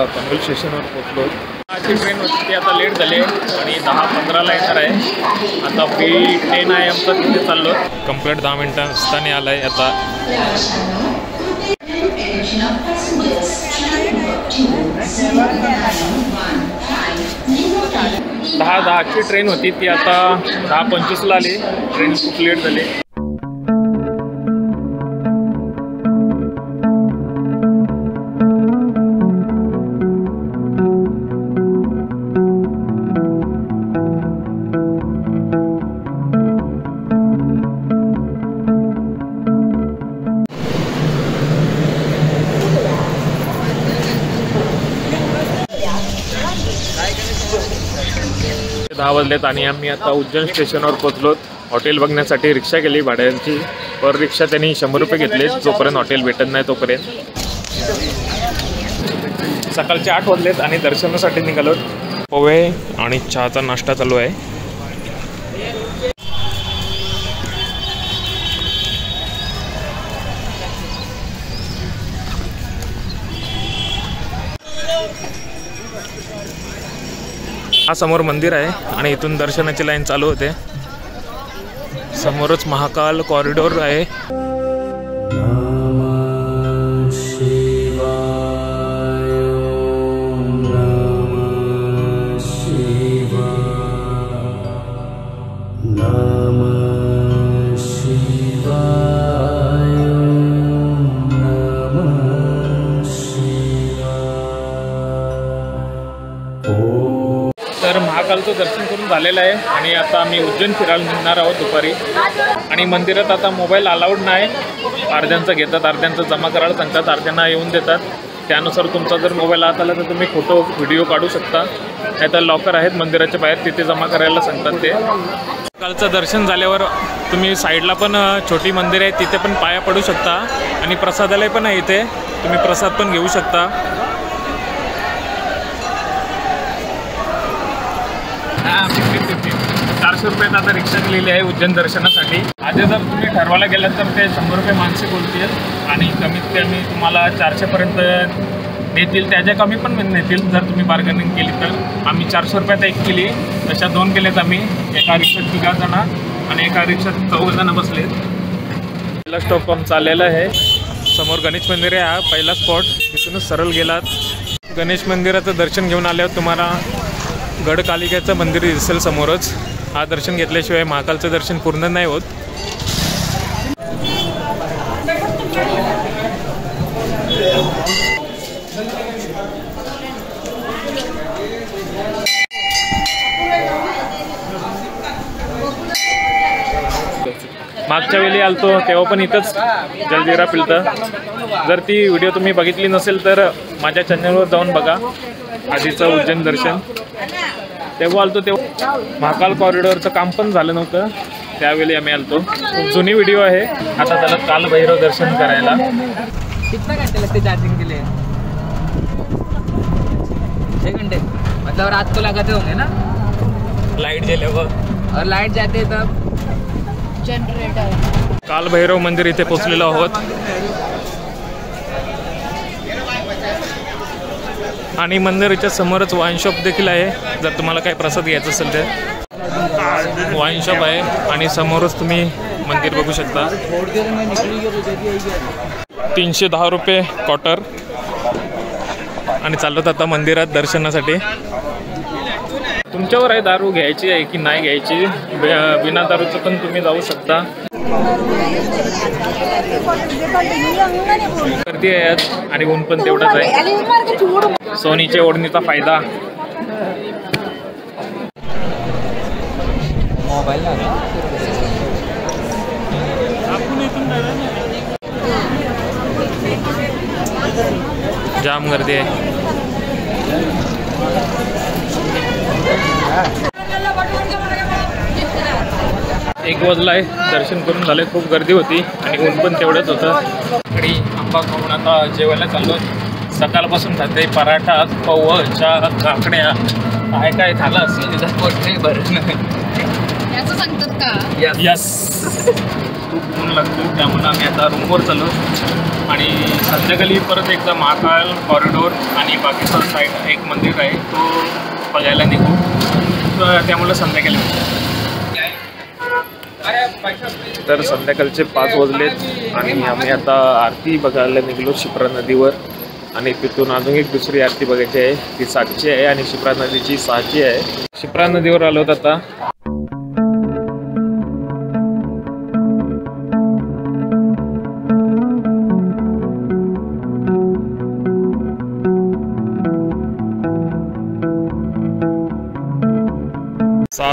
पनवेल स्टेशनवर पोहोचलो. आजची ट्रेन होती ती आता लेट झाली आणि 10:15ला येणार आहे. आता B10 आहे आमचा, तिथे चाललो. कंप्लीट 10 मिनटं असताना आला आहे आता. 10:10ची ट्रेन होती ती आता 10:25ला आली. ट्रेन खूप लेट झाली. दहा वाजलेत आणि आम्ही आता उज्जैन स्टेशनवर पोहोचलो. हॉटेल बघण्यासाठी रिक्षा केली भाड्यांची. पर रिक्षा त्यांनी 100 रुपये घेतले जोपर्यंत हॉटेल भेटत नाही तोपर्यंत. सकाळचे 8 वाजलेत आणि दर्शनासाठी निघालो. पोहे आणि चहाचा नाश्ता चालू आहे. हा समोर मंदिर आहे आणि इथून दर्शनाची लाईन चालू होते. समोरच महाकाल कॉरिडॉर आहे. तर महाकालचं दर्शन करून झालेलं आहे आणि आता आम्ही उज्जैन फिरायला निघणार आहोत दुपारी. आणि मंदिरात आता मोबाईल अलाउड नाही. अर्ध्यांचं घेतात, अर्ध्यांचं जमा करायला सांगतात, अर्ध्यांना येऊन देतात. त्यानुसार तुमचा जर मोबाईल आत आला तर तुम्ही फोटो व्हिडिओ काढू शकता. नाही तर लॉकर आहेत मंदिराच्या बाहेर, तिथे जमा करायला सांगतात ते. कालचं दर्शन झाल्यावर तुम्ही साईडला पण छोटी मंदिर आहे, तिथे पण पाया पडू शकता. आणि प्रसादालय पण आहे इथे, तुम्ही प्रसाद पण घेऊ शकता. 400 रुपये आता रिक्षा केलेली आहे उज्जैन दर्शनासाठी. आधी जर तुम्ही ठरवायला गेलात तर ते 100 रुपये माणसे बोलतील आणि कमीत कमी तुम्हाला 400पर्यंत देतील. त्याच्या कमी पण नेतील जर तुम्ही बार्गेनिंग केली तर. आम्ही 400 रुपयात एक केली, तशा 2 केलेत आम्ही. एका रिक्षात 3 जण आणि एका रिक्षात 4 जण बसलेत. पहिला स्टॉप पण चाललेला आहे. समोर गणेश मंदिर आहे. हा पहिला स्पॉट. इथूनच सरळ गेलात गणेश मंदिराचं दर्शन घेऊन आल्यावर तुम्हाला गडकालिकेचं मंदिर दिसेल समोरच. हा दर्शन घेतल्याशिवाय महाकालचं दर्शन पूर्ण नाही होत. मागच्या वेळी आलतो तेव्हा पण इथंच जलजिरा पिलतं. जर ती व्हिडिओ तुम्ही बघितली नसेल तर माझ्या चॅनलवर जाऊन बघा. आधीचं उज्जैन दर्शन तेव्हा आलतो, तेव्हा महाकाल कॉरिडॉरचं काम पण झालं नव्हतं. त्यावेळी आम्ही आलतो. खूप जुनी व्हिडिओ आहे. आता त्याला काल भैरव दर्शन करायला. कितना घंटे लगते चार्जिंग के लिए? 6 घंटे. मतलब रात को लगाते होंगे ना? लाईट गेल्यावर और लाइट जाते तब जनरेटर. काल भैरव मंदिर इथे पोहोचलेलो आहोत. आणि मंदिराच्या समोरच वाईन शॉप देखील आहे. जर तुम्हाला काही प्रसाद घ्यायचा असेल तर वाईन शॉप आहे. आणि समोरच तुम्ही मंदिर बघू शकता. 310 रुपये क्वार्टर. आणि चालत आता मंदिरात दर्शनासाठी. तुमच्यावर आहे दारू घ्यायची आहे की नाही घ्यायची. बिना दारूचं पण तुम्ही जाऊ शकता. गर्दी आहे आणि ऊन पण तेवढंच आहे. सोनीच्या ओढणीचा फायदा. जाम गर्दी आहे. एक वाजला आहे. दर्शन करून झाले. खूप गर्दी होती आणि ऊन पण तेवढंच होतं. आणि आंबा खाऊन आता जेवायला चाललो. सकाळपासून खाते पराठा, पव, चहा, काकड्या, काय काय झालं असेल तिथं पोट नाही भरत. याचं सांगतात का? यस. खूप ऊन लागतो, त्यामुळे आम्ही आता रूमवर चाललो आणि संध्याकाळी परत एकदा महाकाल कॉरिडोर आणि बाकीचा साईड एक मंदिर आहे तो बघायला निघू. त्यामुळे संध्याकाळी तर संध्याकाळचे 5 वाजलेत आणि आम्ही आता आरती बघायला निघलो शिप्रा नदीवर. आणि तिथून अजून एक दुसरी आरती बघायची आहे, ती 7ची आहे आणि शिप्रा नदीची 6ची आहे. शिप्रा नदीवर आलो आता.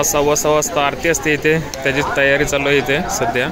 सव्वा 6 वाजता आरती असते इथे, त्याची तयारी चालू आहे इथे सध्या.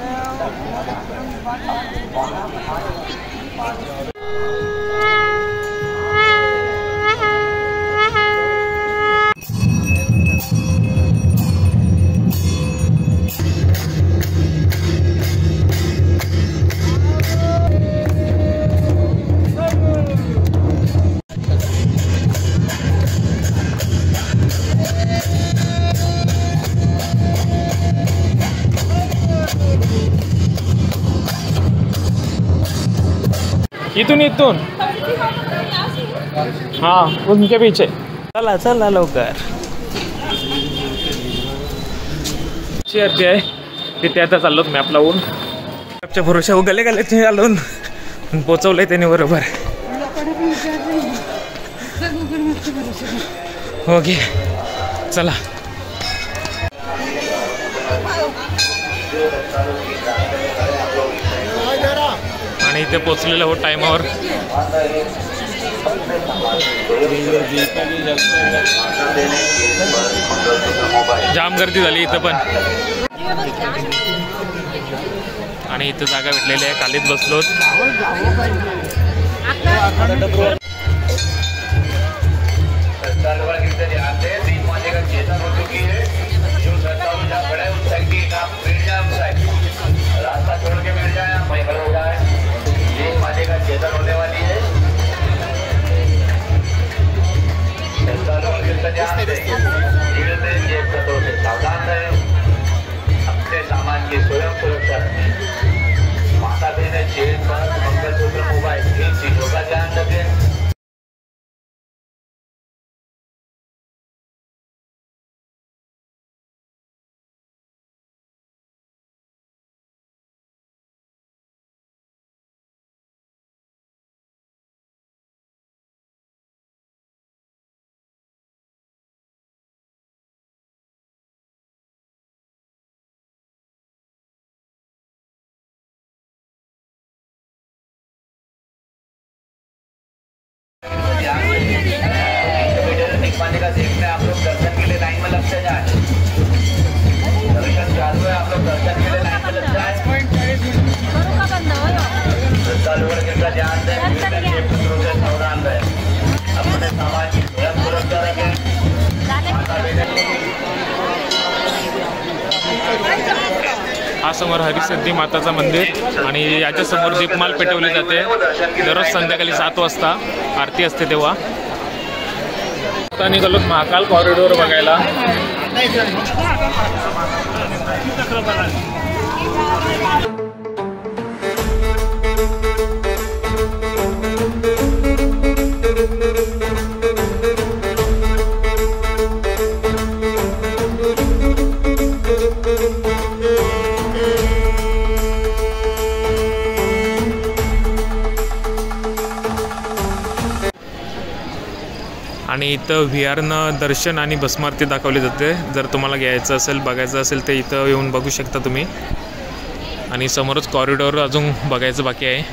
इथून हाँ उनके पीछे चला चला लवकर. आरती आहे तिथे आता चाललो मॅप लावून. मॅपच्या भरोशा गले गले घालून पोचवलंय त्याने बरोबर. ओके चला. आणि इथे पोचलेलं हो टायमावर. जाम गर्दी झाली इथं पण. आणि इथं जागा भेटलेली आहे, खालीच बसलोत. अपने सामान की स्वयं सुरक्षा रखें. माता बहनें chain per mangalsutra mobile in चीजों का ध्यान रखें. पानी का देखना है, आप लोग दर्शन के लिए लाइन में लगते जाए. दर्शन चालू है, आप लोग दर्शन के लिए लाइन में लग जाए. श्रद्धालुओं का ध्यान दें, पुत्रों से सावधान रहें. अपने सामान की स्वयं सुरक्षा रखें. हा समोर हरिसिद्धी माताचा मंदिर आणि याच्या समोर दीपमाल पेटवली जाते. दररोज संध्याकाळी 7 वाजता आरती असते तेव्हा. आता निघालो महाकाल कॉरिडोर बघायला. आणि इथं व्हीआरनं दर्शन आणि भस्मारती दाखवली जाते. जर तुम्हाला घ्यायचं असेल बघायचं असेल तर इथं येऊन बघू शकता तुम्ही. आणि समोरच कॉरिडॉर अजून बघायचं बाकी आहे.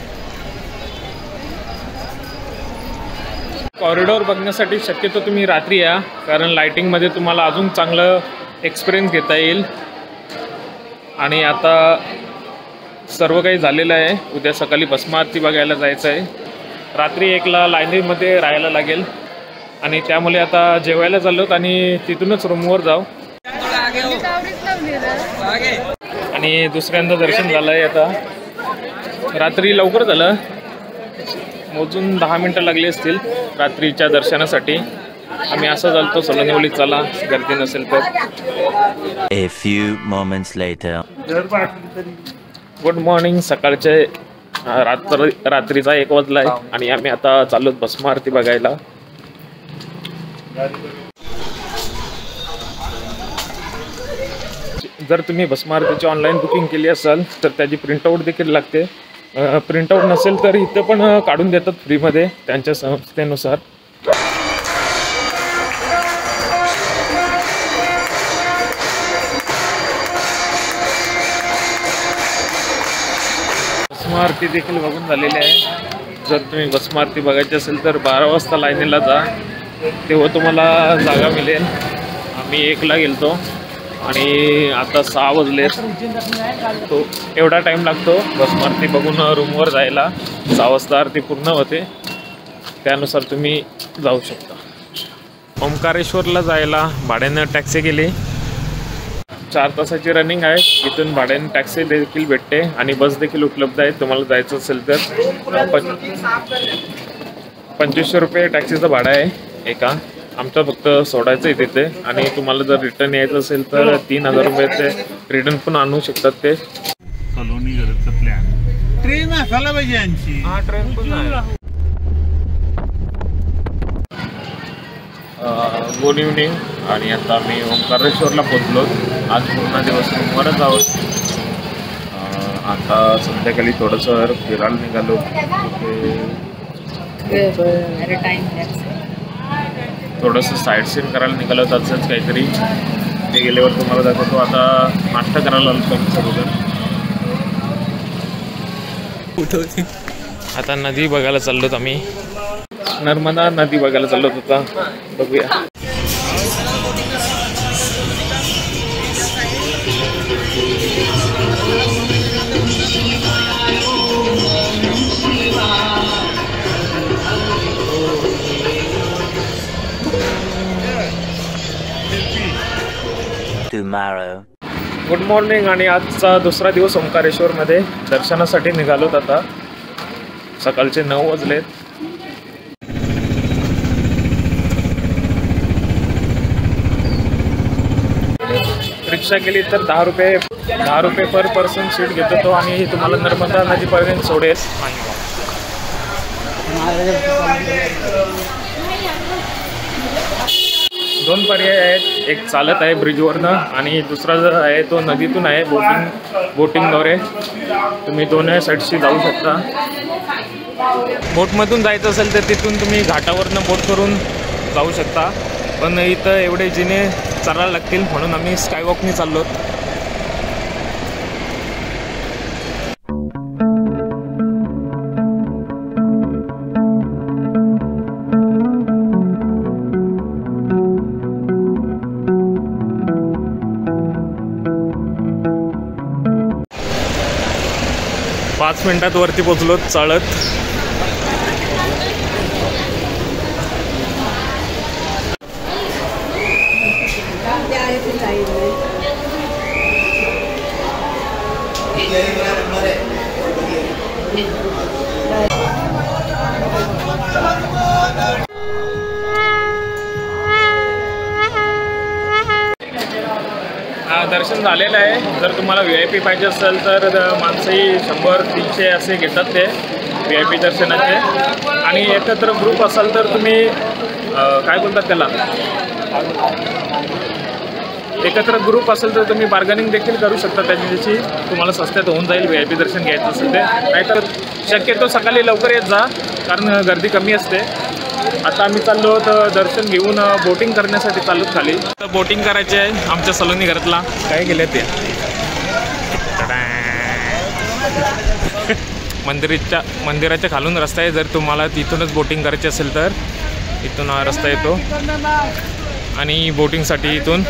कॉरिडॉर बघण्यासाठी शक्यतो तुम्ही रात्री या, कारण लायटिंगमध्ये तुम्हाला अजून चांगलं एक्सपिरियन्स घेता येईल. आणि आता सर्व काही झालेलं आहे. उद्या सकाळी भस्मारती बघायला जायचं आहे. रात्री 1ला लाईनीमध्ये राहायला लागेल आणि त्यामुळे आता जेवायला चाललोत आणि तिथूनच रूमवर जाऊ. आणि दुसऱ्यांदा दर्शन झालं आहे. आता रात्री लवकर झालं, मोजून 10 मिनटं लागली असतील रात्रीच्या दर्शनासाठी. आम्ही असं चालतो सलंगवलीत, चला गर्दी नसेल तर. A few moments later. Good morning. सकाळचे रात्रीचा 1 वाजलाय आणि आम्ही आता चाललो भस्म आरती बघायला. जर तुम्ही भस्म आरतीची ऑनलाईन बुकिंग केली असाल तर त्याची प्रिंटआउट देखील लागते. प्रिंटआउट नसेल तर इथं पण काढून देतात फ्रीमध्ये त्यांच्या संस्थेनुसार. भस्म आरती देखील बघून झालेली आहे. जर तुम्ही भस्म आरती बघायची असेल तर 12 वाजता लाईनीला जा, तेव्हा तुम्हाला जागा मिळेल. आम्ही 1ला गेलतो आणि आता 6 वाजले. तो एवढा टाईम लागतो भस्म आरती बघून रूमवर जायला. 6 वाजता आरती पूर्ण होते, त्यानुसार तुम्ही जाऊ शकता. ओंकारेश्वरला जायला भाड्यानं टॅक्सी गेली. 4 तासाची रनिंग आहे. इथून भाड्याने टॅक्सी देखील भेटते आणि बस देखील उपलब्ध आहे. तुम्हाला जायचं असेल तर 2500 रुपये टॅक्सीचं भाडं आहे एका. आमचं फक्त सोडायचं आहे तिथे आणि तुम्हाला जर रिटर्न यायचं असेल तर 3000 रुपये ते रिटर्न पण आणू शकतात. ते सलोनी घराचा प्लॅन ट्रेन असायला पाहिजे यांची. हा ट्रेन पण आहे. Good evening. आणि आता आम्ही ओंकारेश्वरला पोचलो. आज पूर्ण दिवस रूमवरच आहोत. आता संध्याकाळी थोडंसं फिरायला निघालो. थोडंसं साईट सीन करायला निघालो होतं असंच काहीतरी. ते गेल्यावर तुम्हाला दाखवतो. आता नाश्ता करायला आलो आम्ही सगळं. आता नदी बघायला चाललोत आम्ही. नर्मदा नदी बघायला चाललो होता. बघूया. Good morning. आणि आजचा दुसरा दिवस ओंकारेश्वरमध्ये दर्शनासाठी निघालोत. आता सकाळचे 9 वाजलेत. रिक्षा केली तर 10 रुपये पर पर्सन सीट घेतो तो आणि तुम्हाला नर्मदा नदीपर्यंत सोडेल. 2 पर्याय आहेत. एक चालत आहे ब्रिजवरनं आणि दुसरा जो आहे तो नदीतून आहे. बोटिंगद्वारे तुम्ही दोन्ही साईडशी जाऊ शकता. बोटमधून जायचं असेल तर तिथून तुम्ही घाटावरनं बोट करून जाऊ शकता. पण इथं एवढे जिने चढायला लागतील म्हणून आम्ही स्कायवॉकनी चाललो. पाच मिनिटात वरती पोचलो चालत. दर्शन झालेलं आहे. जर तुम्हाला VIP पाहिजे असेल तर माणसंही 100-300 असे घेतात ते VIP दर्शनाचे. आणि एकत्र ग्रुप असाल तर तुम्ही काय बोलतात त्याला, एकत्र ग्रुप असेल तर तुम्ही बार्गेनिंग देखील करू शकता. त्याच्याशी तुम्हाला स्वस्तात होऊन जाईल VIP दर्शन घ्यायचं असेल ते. नाहीतर शक्यतो सकाळी लवकर येत जा कारण गर्दी कमी असते. आता आम्ही चाललो तर दर्शन घेऊन बोटिंग करण्यासाठी चाललो खाली. तर बोटिंग करायची आहे आमच्या सलोनी घरातला. काय केलं ते मंदिराच्या खालून रस्ता आहे. जर तुम्हाला तिथूनच बोटिंग करायची असेल तर इथून हा रस्ता येतो आणि बोटिंगसाठी इथून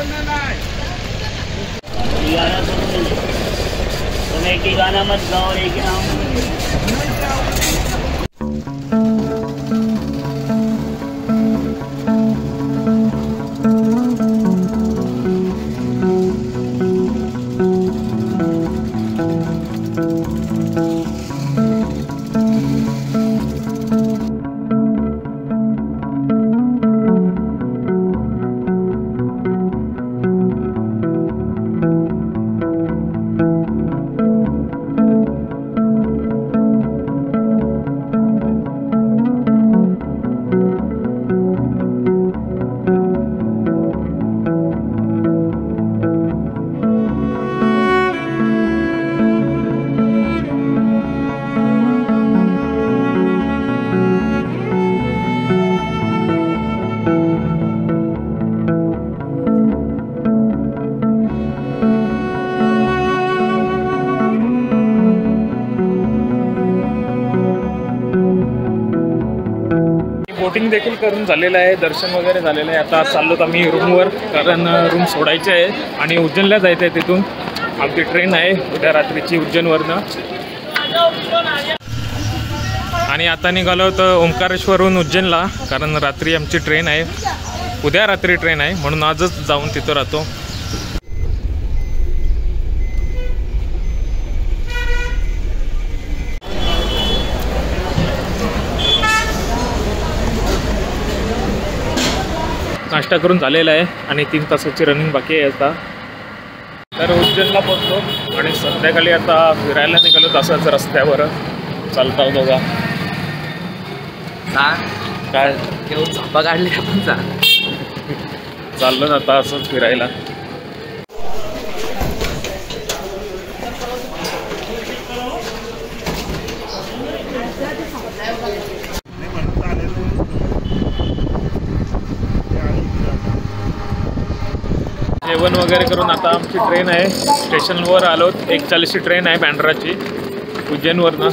बोटिंग देखील करून झालेलं आहे, दर्शन वगैरे झालेलं आहे. आता चाललो आम्ही रूमवर, कारण रूम सोडायची आहे आणि उज्जैनला जायचं आहे. तिथून आमची ट्रेन आहे उद्या रात्रीची उज्जैनवरनं. आणि आता निघालो होतं ओंकारेश्वरहून उज्जैनला, कारण रात्री आमची ट्रेन आहे, उद्या रात्री ट्रेन आहे, म्हणून आजच जाऊन तिथं राहतो. नाश्ता करून झालेला आहे आणि 3 तासाची रनिंग बाकी आहे आता. तर उज्जैनला पोहोचतो आणि संध्याकाळी आता फिरायला निघालो तसाच रस्त्यावर चालता दोघा. काय घेऊन झोपा काढली आपण चाललो ना आता असंच फिरायला. जेवण वगैरे करून आता आमची ट्रेन आहे, स्टेशनवर आलो. 1:40ची ट्रेन आहे बँड्राची उज्जैनवरनं.